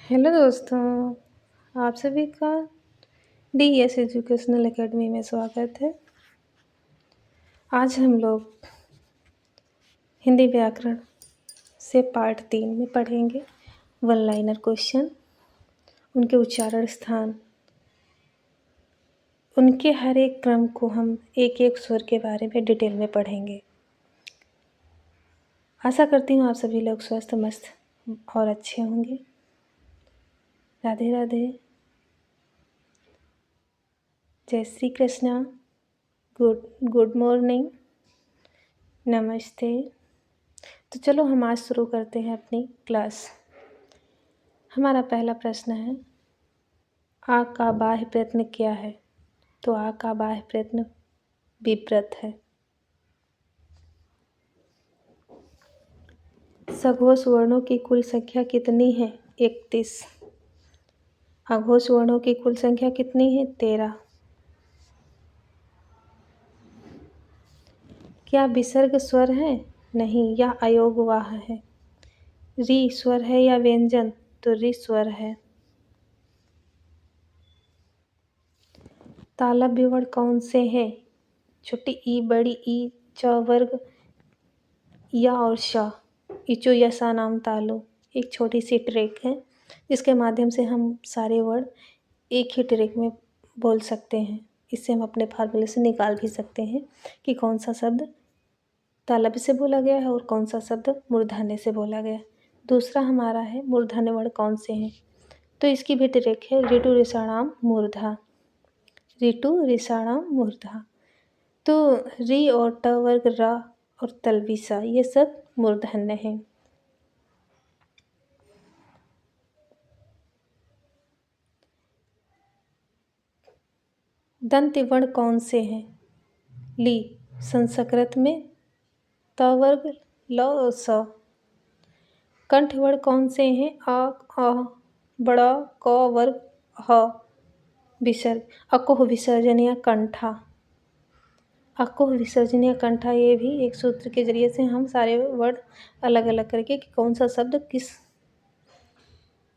Hello दोस्तों, आप सभी का डीएस एजुकेशनल एकेडमी में स्वागत है। आज हम लोग हिंदी व्याकरण से पार्ट 3 में पढ़ेंगे वन लाइनर क्वेश्चन, उनके उच्चारण स्थान, उनके हर एक क्रम को हम एक एक स्वर के बारे में डिटेल में पढ़ेंगे। आशा करती हूँ आप सभी लोग स्वस्थ, मस्त और अच्छे होंगे। राधे राधे, जय श्री कृष्णा, गुड मॉर्निंग, नमस्ते। तो चलो हम आज शुरू करते हैं अपनी क्लास। हमारा पहला प्रश्न है, आ का बाह्य प्रयत्न क्या है? तो आ का बाह्य प्रयत्न विप्रत है। सघोष वर्णों की कुल संख्या कितनी है? 31। अघोष वर्णों की कुल संख्या कितनी है? 13। क्या विसर्ग स्वर है? नहीं, यह अयोगवाह है। री स्वर है या व्यंजन? तो री स्वर है। तालव्य वर्ण कौन से हैं? छोटी ई, बड़ी ई, च वर्ग, या और श। इचो यसा नाम तालु एक छोटी सी ट्रिक है जिसके माध्यम से हम सारे वर्ड एक ही ट्रिक में बोल सकते हैं। इससे हम अपने फार्मूले से निकाल भी सकते हैं कि कौन सा शब्द तालव्य से बोला गया है और कौन सा शब्द मूर्धन्य से बोला गया है। दूसरा हमारा है मूर्धन्य वर्ण कौन से हैं? तो इसकी भी ट्रिक है ऋटु ऋषाणाम मूर्धा, ऋटु ऋषाणाम मूर्धा। तो री और ट वर्ग, रा और तलविसा, ये सब मूर्धन्य हैं। दंत वर्ण कौन से हैं? ली संस्कृत में, त वर्ग, ल और स। कंठ वर्ण कौन से हैं? आ, अ, बड़ा, क वर्ग, ह विसर्ग। अकोह विसर्जन या कंठा, अकोह विसर्जन या कंठा, ये भी एक सूत्र के जरिए से हम सारे वर्ड अलग अलग करके कि कौन सा शब्द किस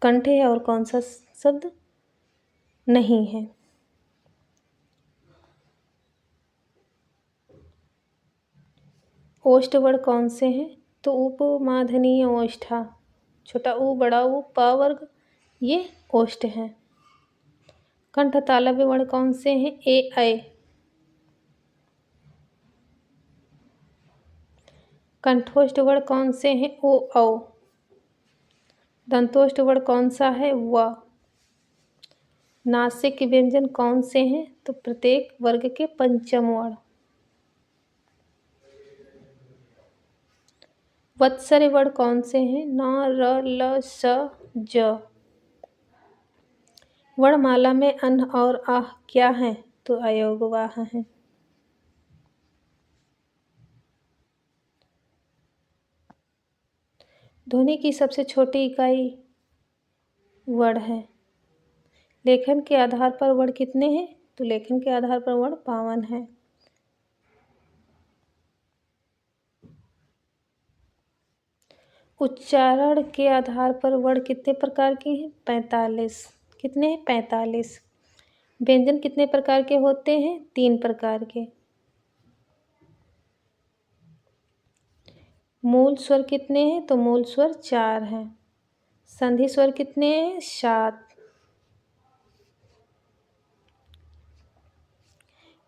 कंठ है और कौन सा शब्द नहीं है। ओष्ठ वर्ण कौन से हैं? तो उप, माधनीय, ओष्ठा, छोटा ऊ, बड़ा ऊ, प वर्ग, ये ओष्ठ हैं। कंठ तालव्य वर्ण कौन से हैं? ए, ऐ। कंठोष्ठ वर्ण कौन से हैं? ओ, औ। दंतोष्ठ वर्ण कौन सा है? व। नासिक व्यंजन कौन से हैं? तो प्रत्येक वर्ग के पंचम वर्ण। वत्सर्य वर्ण कौन से हैं? न, र, ल, स, ज। वर्णमाला में अन और आह क्या हैं? तो अयोगवाह हैं। ध्वनि की सबसे छोटी इकाई वर्ण है। लेखन के आधार पर वर्ण कितने हैं? तो लेखन के आधार पर वर्ण 52 हैं। उच्चारण के आधार पर वर्ण कितने प्रकार के हैं? 45। कितने हैं? 45। व्यंजन कितने प्रकार के होते हैं? 3 प्रकार के। मूल स्वर कितने हैं? तो मूल स्वर 4 हैं। संधि स्वर कितने हैं? 7।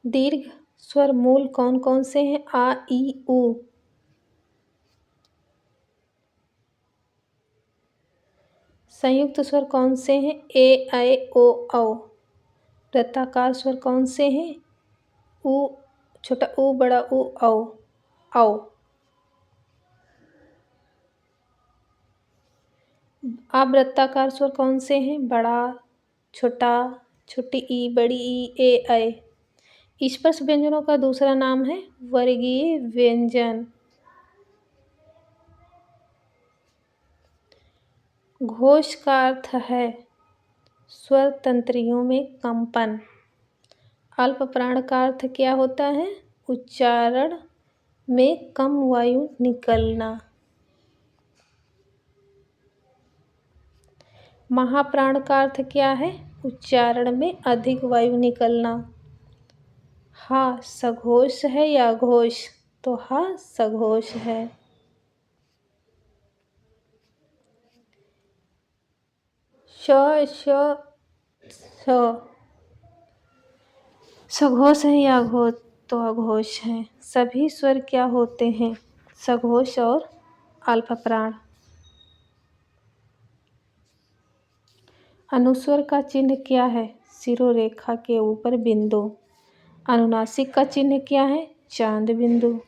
दीर्घ स्वर मूल कौन कौन से हैं? आ, ई, उ। संयुक्त स्वर कौन से हैं? ए, ऐ, ओ, औ। वृत्ताकार स्वर कौन से हैं? उ, छोटा ऊ, बड़ा ऊ, औ, औ। आवृत्ताकार स्वर कौन से हैं? बड़ा, छोटा, छोटी ई, बड़ी ई, ए, ऐ। स्पर्श व्यंजनों का दूसरा नाम है वर्गीय व्यंजन। घोष का अर्थ है स्वर तंत्रियों में कंपन। अल्प प्राण का अर्थ क्या होता है? उच्चारण में कम वायु निकलना। महाप्राण का अर्थ क्या है? उच्चारण में अधिक वायु निकलना। हा सघोष है या घोष? तो हा सघोष है। श श स सघोष है या घोष? तो अघोष है। सभी स्वर क्या होते हैं? सघोष और अल्प प्राण। अनुस्वर का चिन्ह क्या है? शिरोरेखा के ऊपर बिंदु। अनुनासिक का चिन्ह क्या है? चांद बिंदु।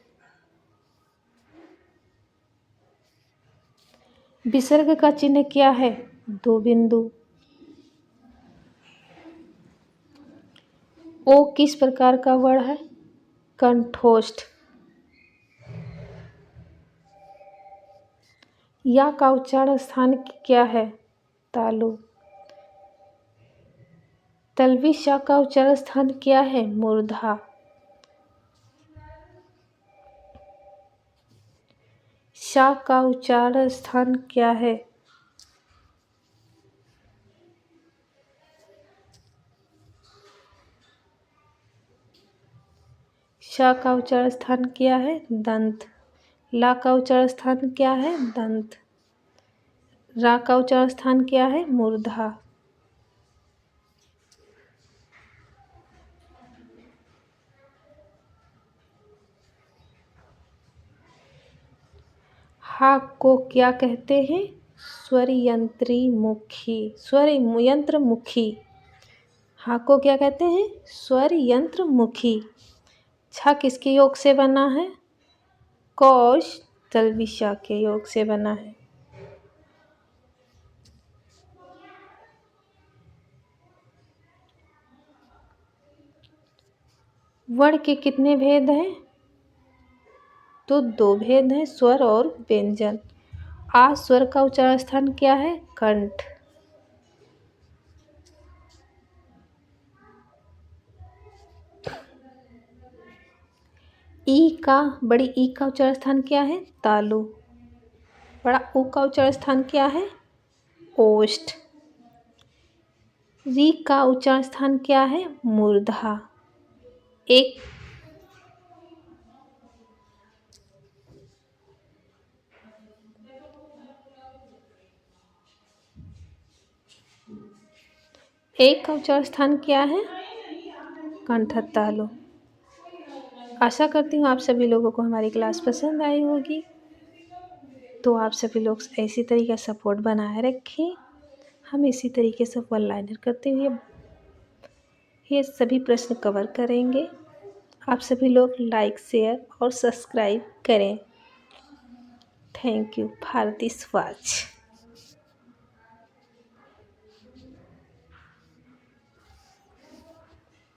विसर्ग का चिन्ह क्या है? दो बिंदु। ओ किस प्रकार का वर्ण है? कंठोष्ठ। या का उच्चारण स्थान क्या है? तालु। तलवी शा का उच्चारण स्थान क्या है? मूर्धा। शा का उच्चारण स्थान क्या है? शा का उच्चारण स्थान क्या है? दंत। ला का उच्चारण स्थान क्या है? दंत। रा का उच्चारण स्थान क्या है? मूर्धा। हा को क्या कहते हैं? स्वर यंत्रमुखी। स्वर यंत्रमुखी। हा को क्या कहते हैं? स्वर यंत्रमुखी। छा किसके योग से बना है? कौश तलविशा के योग से बना है। वर्ण के कितने भेद हैं? तो दो भेद हैं, स्वर और व्यंजन। आ स्वर का उच्चारण स्थान क्या है? कंठ। बड़ी ई का उच्चारण स्थान क्या है? तालु। बड़ा ऊ का उच्चारण स्थान क्या है? ओष्ठ। री का उच्चारण स्थान क्या है? मूर्धा। एक का उच्चारण स्थान क्या है? कंठ तालु। आशा करती हूँ आप सभी लोगों को हमारी क्लास पसंद आई होगी। तो आप सभी लोग इसी तरीके से सपोर्ट बनाए रखें। हम इसी तरीके से वन लाइनर करते हुए ये सभी प्रश्न कवर करेंगे। आप सभी लोग लाइक शेयर और सब्सक्राइब करें। Thank you. भारती स्वाच।